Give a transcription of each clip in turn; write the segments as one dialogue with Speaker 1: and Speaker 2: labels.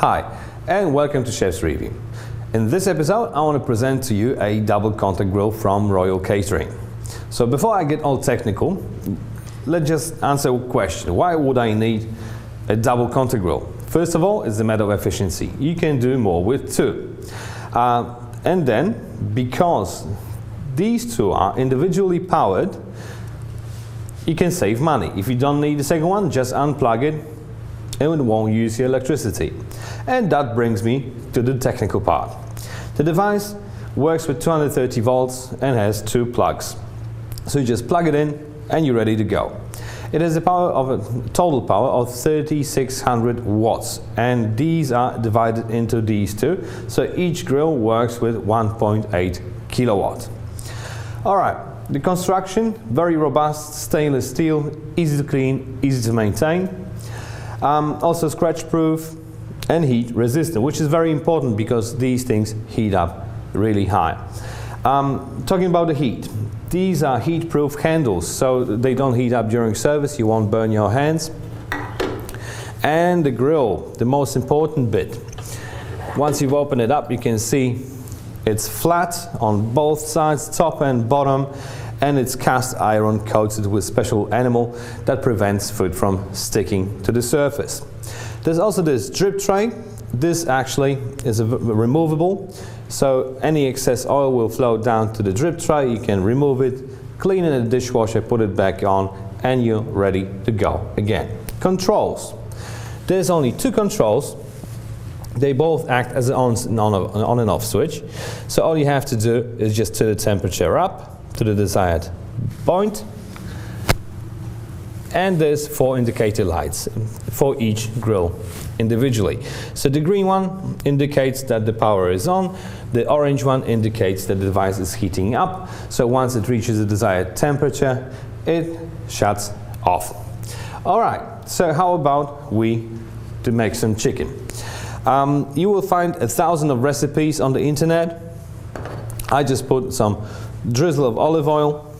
Speaker 1: Hi, and welcome to Chef's Review. In this episode, I want to present to you a double contact grill from Royal Catering. So before I get all technical, let's just answer a question. Why would I need a double contact grill? First of all, it's a matter of efficiency. You can do more with two. And then, because these two are individually powered, you can save money. If you don't need the second one, just unplug it and it won't use your electricity. And that brings me to the technical part. The device works with 230 volts and has two plugs. So you just plug it in and you're ready to go. It has a total power of 3600 watts, and these are divided into these two. So each grill works with 1.8 kilowatt. Alright, the construction, very robust, stainless steel, easy to clean, easy to maintain. Also scratch proof and heat resistant, which is very important because these things heat up really high. Talking about the heat, these are heat proof handles, so they don't heat up during service, you won't burn your hands. And the grill, the most important bit. Once you've opened it up, you can see it's flat on both sides, top and bottom, and it's cast iron coated with special enamel that prevents food from sticking to the surface. There's also this drip tray. This actually is removable, so any excess oil will flow down to the drip tray. You can remove it, clean it in the dishwasher, put it back on, and you're ready to go again. Controls. There's only two controls. They both act as an on and off switch. So all you have to do is just turn the temperature up to the desired point. And there's 4 indicator lights for each grill individually. So the green one indicates that the power is on. The orange one indicates that the device is heating up. So once it reaches the desired temperature, it shuts off. Alright, so how about we to make some chicken? You will find 1,000 of recipes on the internet. I just put some drizzle of olive oil,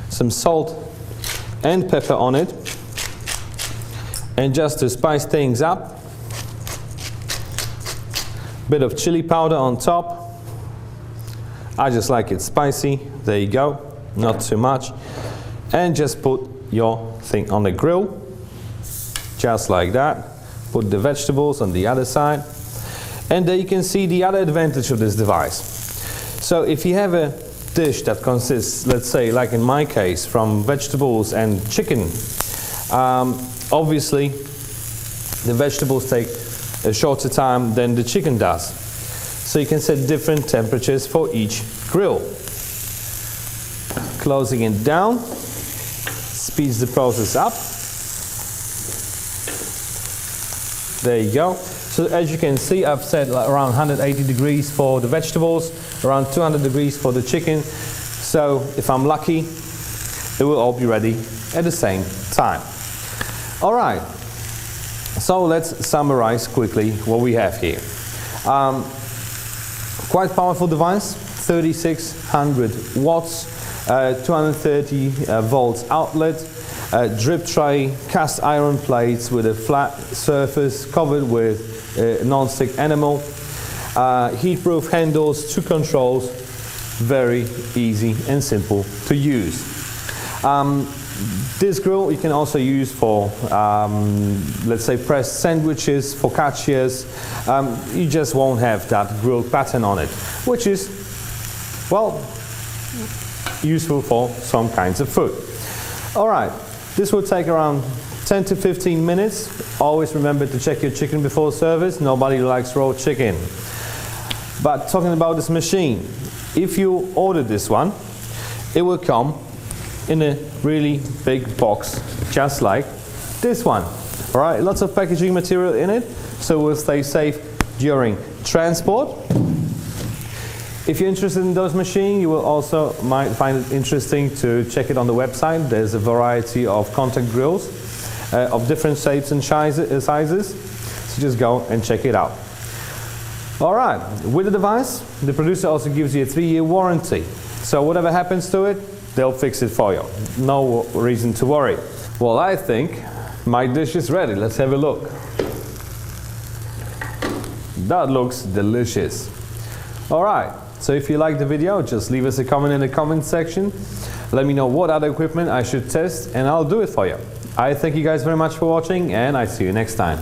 Speaker 1: some salt and pepper on it, and just to spice things up, bit of chili powder on top. I just like it spicy. There you go, not too much. And just put your thing on the grill, just like that. Put the vegetables on the other side, and there you can see the other advantage of this device. So if you have a dish that consists, let's say, like in my case, from vegetables and chicken, obviously the vegetables take a shorter time than the chicken does. So you can set different temperatures for each grill. Closing it down speeds the process up. There you go. So as you can see, I've set around 180 degrees for the vegetables, around 200 degrees for the chicken. So if I'm lucky, it will all be ready at the same time. Alright, so let's summarize quickly what we have here. Quite powerful device, 3600 watts, 230 volts outlet, drip tray, cast iron plates with a flat surface covered with non-stick enamel, heat-proof handles, 2 controls, very easy and simple to use. This grill you can also use for, let's say, pressed sandwiches, focaccias. You just won't have that grill pattern on it, which is, well, useful for some kinds of food. Alright, this will take around 10 to 15 minutes. Always remember to check your chicken before service. Nobody likes raw chicken. But talking about this machine, if you order this one, it will come in a really big box, just like this one. Alright, lots of packaging material in it, so it will stay safe during transport. If you're interested in those machines, you will also might find it interesting to check it on the website. There's a variety of contact grills of different shapes and sizes, so just go and check it out. Alright, with the device, the producer also gives you a 3-year warranty. So whatever happens to it, they'll fix it for you. No reason to worry. Well, I think my dish is ready. Let's have a look. That looks delicious. Alright, so if you like the video, just leave us a comment in the comment section. Let me know what other equipment I should test and I'll do it for you. I thank you guys very much for watching and I see you next time.